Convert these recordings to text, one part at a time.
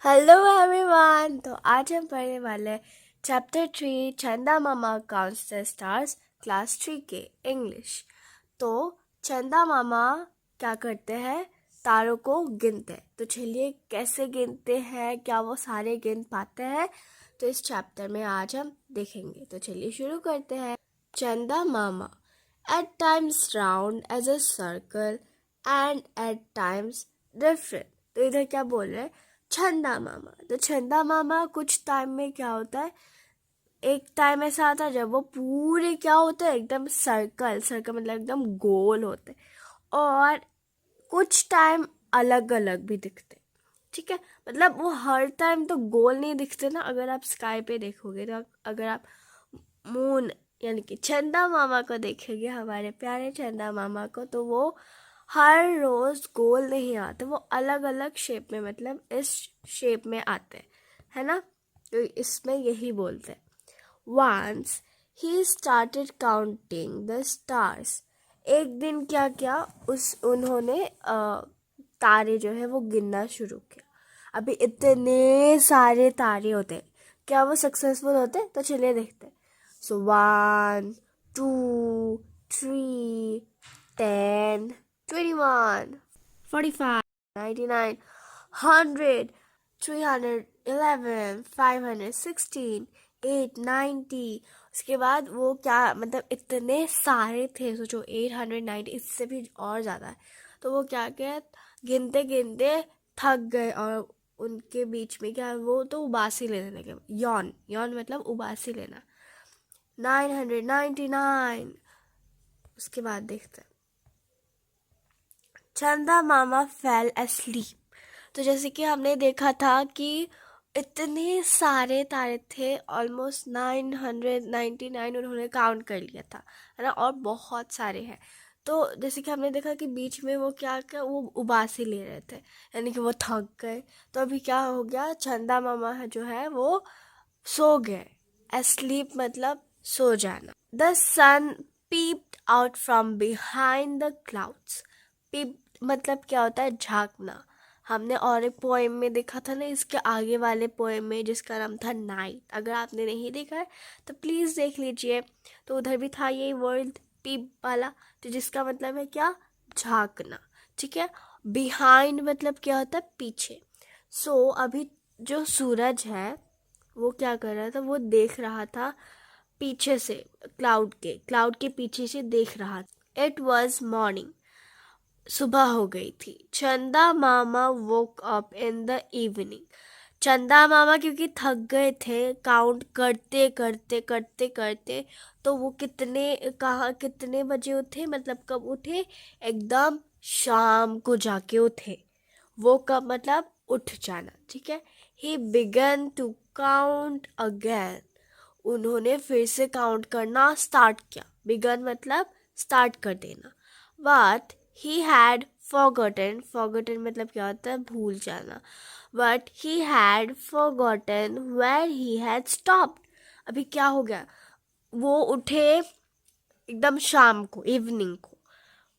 Hello everyone. तो आज हम पढ़ने वाले हैं चैप्टर 3 चंदा मामा काउंट्स द स्टार्स क्लास 3 के इंग्लिश। तो चंदा मामा क्या करते हैं? तारों को गिनते हैं। तो चलिए कैसे गिनते हैं, क्या वो सारे गिन पाते हैं, तो इस चैप्टर में आज हम देखेंगे। तो चलिए शुरू करते हैं। चंदा मामा at times round as a circle and at times different। तो इधर क्या बोल रहे हैं? चंदा मामा। तो चंदा मामा कुछ टाइम में क्या होता है, एक टाइम ऐसा आता है जब वो पूरे क्या होते हैं, एकदम सर्कल सर्कल मतलब एकदम गोल होते हैं, और कुछ टाइम अलग अलग भी दिखते हैं। ठीक है, मतलब वो हर टाइम तो गोल नहीं दिखते ना। अगर आप स्काई पे देखोगे तो अगर आप मून यानी कि चंदा मामा को देखेंगे, हमारे प्यारे चंदा मामा को, तो वो हर रोज गोल नहीं आते, वो अलग अलग शेप में, मतलब इस शेप में आते हैं, है ना। तो इसमें यही बोलते हैं। Once he started counting the stars. एक दिन क्या किया, उस उन्होंने तारे जो है वो गिनना शुरू किया। अभी इतने सारे तारे होते हैं, क्या वो सक्सेसफुल होते? तो चलिए देखते हैं। सो 1 2 3 10 21 45 99 100 311 516 890। उसके बाद वो क्या, मतलब इतने सारे थे, सोचो 890, इससे भी और ज़्यादा है। तो वो क्या क्या गिनते गिनते थक गए, और उनके बीच में क्या, वो तो उबासी लेने लगे। यौन यौन मतलब उबासी लेना। 999। उसके बाद देखते हैं। चंदा मामा फेल asleep। तो जैसे कि हमने देखा था कि इतने सारे तारे थे, ऑलमोस्ट 999 उन्होंने काउंट कर लिया था, है ना, और बहुत सारे हैं। तो जैसे कि हमने देखा कि बीच में वो क्या क्या वो उबासी ले रहे थे, यानी कि वो थक गए। तो अभी क्या हो गया, चंदा मामा जो है वो सो गए। asleep मतलब सो जाना। The sun peeped out from behind the clouds। Peep मतलब क्या होता है? झांकना। हमने और एक पोएम में देखा था ना, इसके आगे वाले पोएम में, जिसका नाम था नाइट। अगर आपने नहीं देखा है तो प्लीज़ देख लीजिए। तो उधर भी था ये वर्ड पीप वाला, तो जिसका मतलब है क्या? झांकना। ठीक है। बिहाइंड मतलब क्या होता है? पीछे। सो अभी जो सूरज है वो क्या कर रहा था, वो देख रहा था पीछे से, क्लाउड के पीछे से देख रहा था। It was morning. सुबह हो गई थी। Chanda Mama woke up in the evening. Chanda Mama क्योंकि थक गए थे काउंट करते करते करते करते, तो वो कितने बजे उठे, मतलब कब उठे? एकदम शाम को जाके उठे। वो कब मतलब उठ जाना। ठीक है। He began to count again. उन्होंने फिर से काउंट करना स्टार्ट किया। बिगन मतलब स्टार्ट कर देना। बट ही हैड फॉरगॉटन मतलब क्या होता है? भूल जाना। But he had forgotten where he had stopped. अभी क्या हो गया, वो उठे एकदम शाम को, इवनिंग को।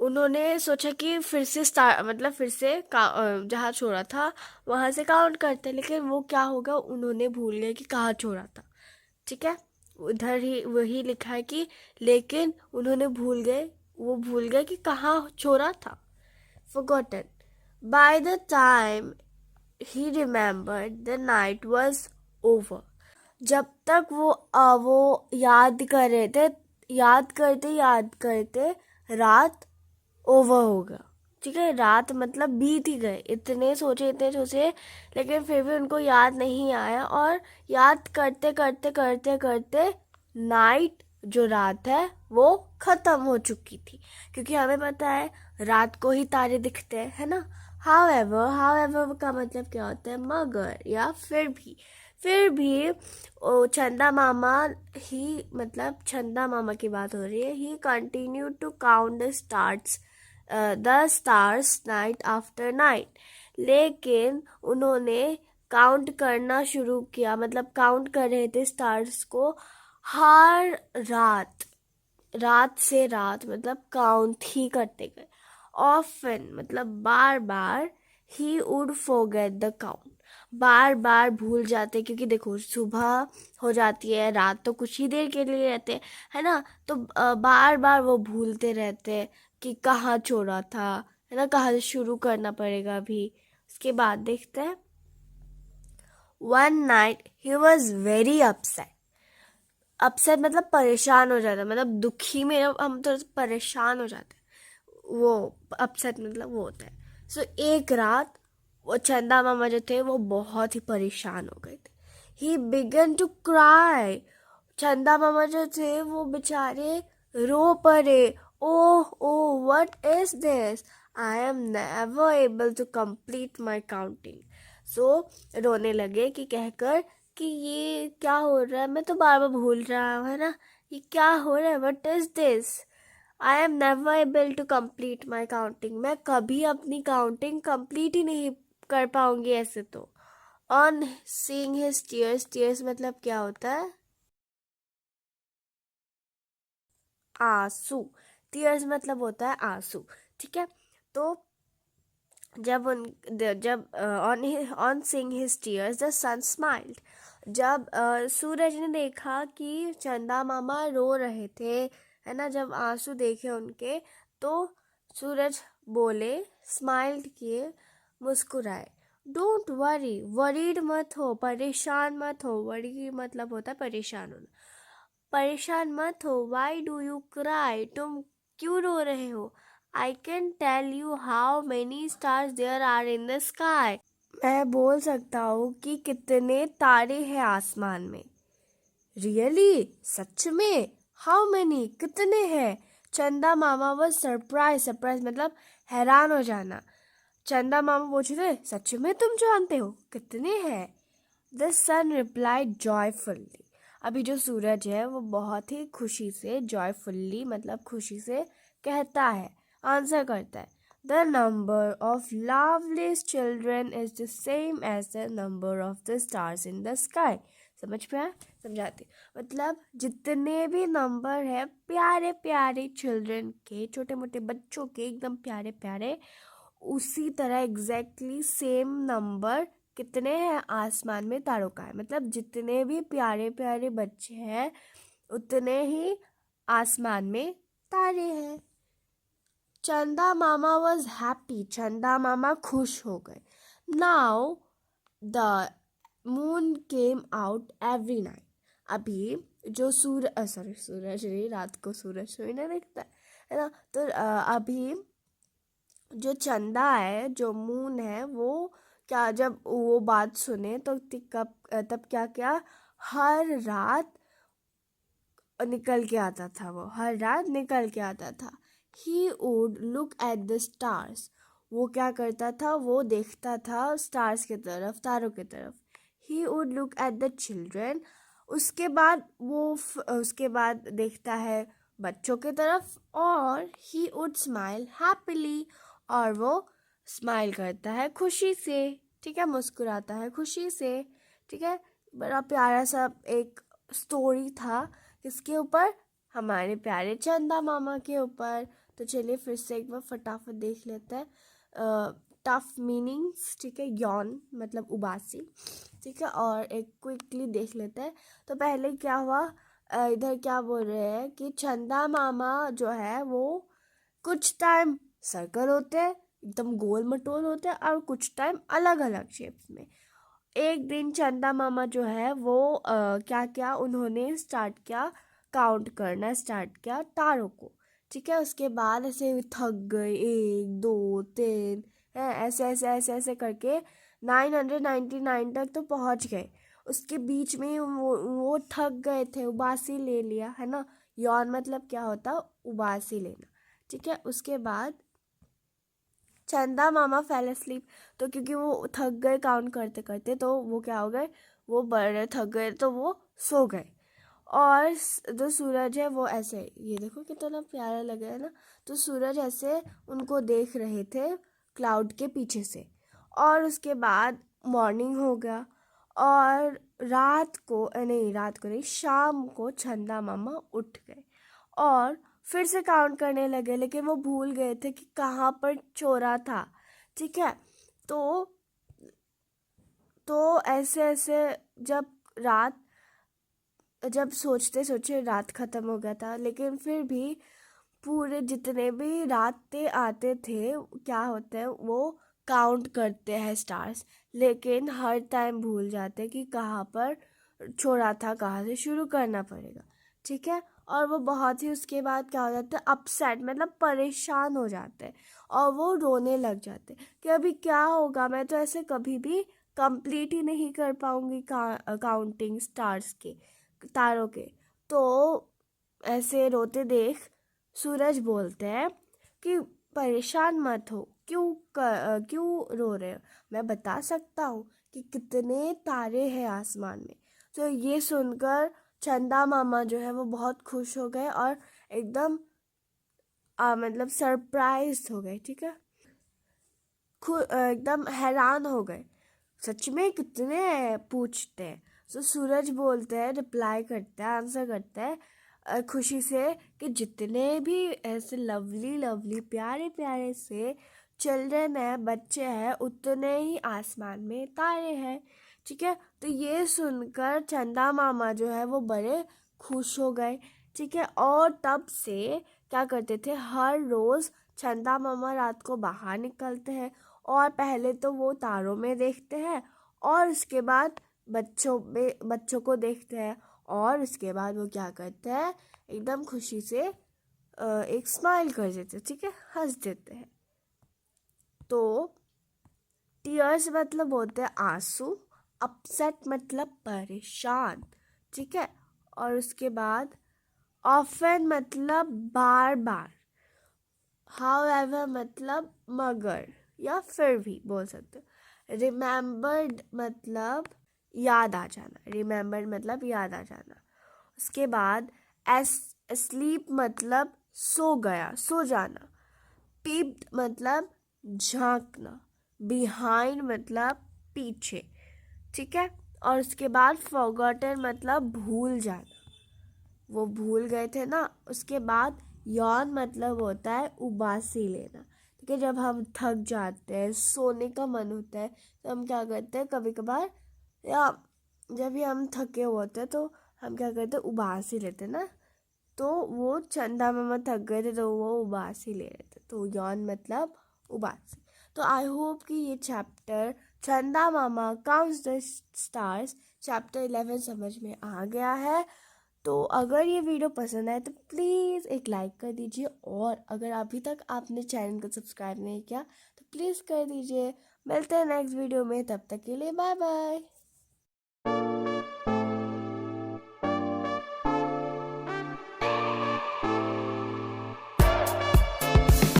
उन्होंने सोचा कि फिर से स्टार्ट, मतलब फिर से जहाँ छोड़ा था वहाँ से काउंट करते, लेकिन वो क्या होगा, उन्होंने भूल गए कि कहाँ छोड़ा था। ठीक है। उधर ही वही लिखा है कि लेकिन उन्होंने भूल गए कि कहाँ छोड़ा था। forgotten by the time he remembered the night was over। जब तक वो याद कर रहे थे, याद करते रात ओवर हो गया। ठीक है, रात मतलब बीत ही गए। इतने सोचे, लेकिन फिर भी उनको याद नहीं आया, और याद करते करते करते करते नाइट जो रात है वो खत्म हो चुकी थी। क्योंकि हमें पता है रात को ही तारे दिखते हैं, है ना। हाउएवर का मतलब क्या होता है? मगर, या फिर भी चंदा मामा ही, मतलब चंदा मामा की बात हो रही है। He continue to count the stars night after night. लेकिन उन्होंने काउंट करना शुरू किया, मतलब काउंट कर रहे थे स्टार्स को हर रात। रात से रात मतलब काउंट ही करते गए। ऑफन मतलब बार बार। He would forget the count, बार बार भूल जाते, क्योंकि देखो सुबह हो जाती है, रात तो कुछ ही देर के लिए रहते हैं, है ना। तो बार बार वो भूलते रहते हैं कि कहाँ छोड़ा था, है ना, कहाँ से शुरू करना पड़ेगा अभी। उसके बाद देखते हैं, one night he was very upset. Upset मतलब परेशान हो जाता, मतलब दुखी में हम थोड़ा सा परेशान हो जाते हैं, वो अपसेट मतलब वो होता है। सो एक रात वो चंदा मामा जो थे वो बहुत ही परेशान हो गए थे। He began to cry. Chanda Mama जो थे वो बेचारे रो पड़े। Oh oh, what is this, I am never able to complete my counting. So रोने लगे कि कहकर कि ये क्या हो रहा है, मैं तो बार बार भूल रहा हूँ, है ना, ये क्या हो रहा है, what is this, I am never able to complete my counting. मैं कभी अपनी काउंटिंग कंप्लीट ही नहीं कर पाऊंगी ऐसे तो। On seeing his tears, tears मतलब क्या होता है, आंसू। टीयर्स मतलब होता है आंसू, ठीक है। तो जब उन जब on on seeing his tears the sun smiled. जब सूरज ने देखा कि चंदा मामा रो रहे थे, है ना, जब आंसू देखे उनके, तो सूरज बोले, स्माइल्ड किए, मुस्कुराए। डोंट वरी, वरीड मत हो, परेशान मत हो। वरी मतलब होता है परेशान होना। परेशान मत हो, वाई डू यू क्राई, तुम क्यों रो रहे हो। I can tell you how many stars there are in the sky. मैं बोल सकता हूँ कि कितने तारे हैं आसमान में। रियली, सच में, हाउ मेनी, कितने हैं। चंदा मामा वो सरप्राइज, सरप्राइज मतलब हैरान हो जाना। चंदा मामा पूछ रहे, सच में तुम जानते हो कितने हैं। The sun replied joyfully. अभी जो सूरज है वो बहुत ही खुशी से, जॉयफुल्ली मतलब खुशी से कहता है, आंसर करता है, the number of loveliest children is the same as the number of the stars in the sky. समझ में आया, समझाते, मतलब जितने भी नंबर है प्यारे प्यारे चिल्ड्रन के, छोटे मोटे बच्चों के एकदम प्यारे प्यारे, उसी तरह एग्जैक्टली सेम नंबर कितने हैं आसमान में तारों का है। मतलब जितने भी प्यारे प्यारे बच्चे हैं उतने ही आसमान में तारे हैं। चंदा मामा वॉज हैप्पी, चंदा मामा खुश हो गए। Now the moon came out every night. अभी जो सूरज नहीं, रात को सूरज थोड़ी ना दिखता है ना। तो अभी जो चंदा है, जो मून है, वो क्या, जब वो बात सुने तो तब क्या क्या, हर रात निकल के आता था, वो हर रात निकल के आता था। He would look at the stars. वो क्या करता था, वो देखता था स्टार्स की तरफ, तारों की तरफ। He would look at the children. उसके बाद उसके बाद देखता है बच्चों की तरफ, और ही वुड स्माइल हैप्पीली। और वो स्माइल करता है खुशी से, ठीक है, मुस्कुराता है खुशी से, ठीक है। बड़ा प्यारा सा एक स्टोरी था, किसके ऊपर, हमारे प्यारे चंदा मामा के ऊपर। तो चलिए फिर से एक बार फटाफट देख लेते हैं टफ मीनिंग्स, ठीक है, यौन मतलब उबासी, ठीक है, और एक क्विकली देख लेते हैं। तो पहले क्या हुआ, इधर क्या बोल रहे हैं कि चंदा मामा जो है वो कुछ टाइम सर्कल होते हैं, एकदम गोल मटोल होते हैं, और कुछ टाइम अलग अलग शेप्स में। एक दिन चंदा मामा जो है वो क्या क्या उन्होंने स्टार्ट किया, काउंट करना स्टार्ट किया तारों को, ठीक है। उसके बाद ऐसे थक गए, एक दो तीन, है, ऐसे ऐसे ऐसे ऐसे करके 999 तक तो पहुंच गए। उसके बीच में वो थक गए थे, उबासी ले लिया, है ना। यौन मतलब क्या होता, उबासी लेना, ठीक है। उसके बाद चंदा मामा फेल asleep। तो क्योंकि वो थक गए काउंट करते करते, तो वो क्या हो गए, वो बड़े थक गए तो वो सो गए। और जो सूरज है वो ऐसे, ये देखो कितना प्यारा लगा है ना। तो सूरज ऐसे उनको देख रहे थे क्लाउड के पीछे से। और उसके बाद मॉर्निंग हो गया, और रात को नहीं, शाम को चंदा मामा उठ गए और फिर से काउंट करने लगे, लेकिन वो भूल गए थे कि कहाँ पर छोरा था, ठीक है। तो तो ऐसे ऐसे जब रात जब सोचते सोचते रात ख़त्म हो गया था, लेकिन फिर भी पूरे जितने भी रातें आते थे क्या होता है वो काउंट करते हैं स्टार्स, लेकिन हर टाइम भूल जाते हैं कि कहाँ पर छोड़ा था, कहाँ से शुरू करना पड़ेगा। ठीक है, और वो बहुत ही उसके बाद क्या हो जाता है, अपसेट मतलब परेशान हो जाते हैं और वो रोने लग जाते हैं कि अभी क्या होगा, मैं तो ऐसे कभी भी कंप्लीट ही नहीं कर पाऊंगी काउंटिंग स्टार्स के, तारों के। तो ऐसे रोते देख सूरज बोलते हैं कि परेशान मत हो, क्यों रो रहे हो, मैं बता सकता हूँ कि कितने तारे हैं आसमान में। तो ये सुनकर चंदा मामा जो है वो बहुत खुश हो गए और एकदम मतलब सरप्राइज हो गए। ठीक है, एकदम हैरान हो गए, सच में कितने हैं पूछते हैं। तो सूरज बोलते हैं, रिप्लाई करता है, आंसर करता है खुशी से कि जितने भी ऐसे लवली लवली प्यारे प्यारे से चिल्ड्रन है, बच्चे हैं, उतने ही आसमान में तारे हैं। ठीक है, तो ये सुनकर चंदा मामा जो है वो बड़े खुश हो गए। ठीक है, और तब से क्या करते थे, हर रोज़ चंदा मामा रात को बाहर निकलते हैं और पहले तो वो तारों में देखते हैं और उसके बाद बच्चों को देखते हैं और उसके बाद वो क्या करते हैं, एकदम खुशी से एक स्माइल कर देते, ठीक है, हंस देते हैं। तो टीयर्स मतलब होते हैं आंसू, अपसेट मतलब परेशान। ठीक है, और उसके बाद ऑफन मतलब बार बार, हाउएवर मतलब मगर या फिर भी बोल सकते हो। रिमेम्बर्ड मतलब याद आ जाना, रिमेम्बर्ड मतलब याद आ जाना। उसके बाद स्लीप मतलब सो गया, सो जाना। पीप्ड मतलब झांकना। बिहाइंड मतलब पीछे। ठीक है, और उसके बाद फॉरगॉटन मतलब भूल जाना, वो भूल गए थे ना। उसके बाद यौन मतलब होता है उबासी लेना। ठीक है, जब हम थक जाते हैं, सोने का मन होता है, तो हम क्या करते हैं कभी कभार, या जब भी हम थके हुए होते हैं तो हम क्या करते हैं, उबासी लेते हैं ना। तो वो चंदा मामा थक गए थे तो वो उबासी ले रहे थे, तो यौन मतलब उबासी। तो आई होप कि ये चैप्टर चंदा मामा काउंट्स द स्टार्स चैप्टर 11 समझ में आ गया है। तो अगर ये वीडियो पसंद आए तो प्लीज़ एक लाइक कर दीजिए, और अगर अभी तक आपने चैनल को सब्सक्राइब नहीं किया तो प्लीज़ कर दीजिए। मिलते हैं नेक्स्ट वीडियो में, तब तक के लिए बाय बाय।